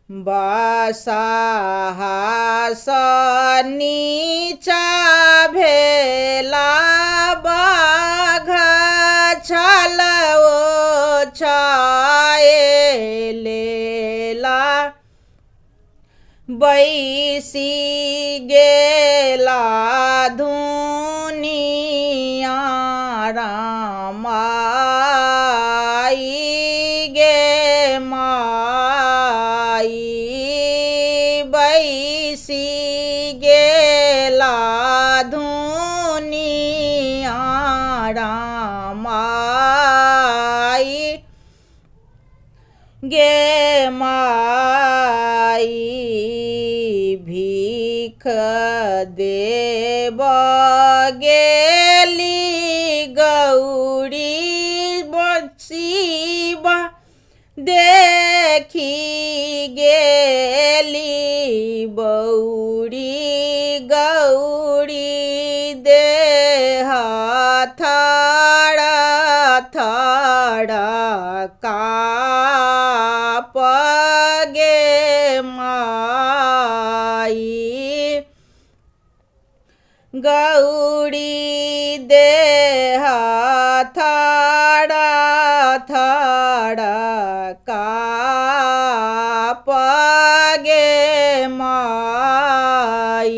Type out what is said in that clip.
बसाहास नीचा भेला बाघ छल ओछाएलेला बैसी गेला धुनिया रामाई गे माई बैसी गेला धुनिया रामाई गे माई भीख देब गेली गौरी बसीबा देखी गेली बौरी गौरी देह थाड़ा थाड़ा काप गे माई गौरी देह थाड़ा थाड़ा काप गे माई।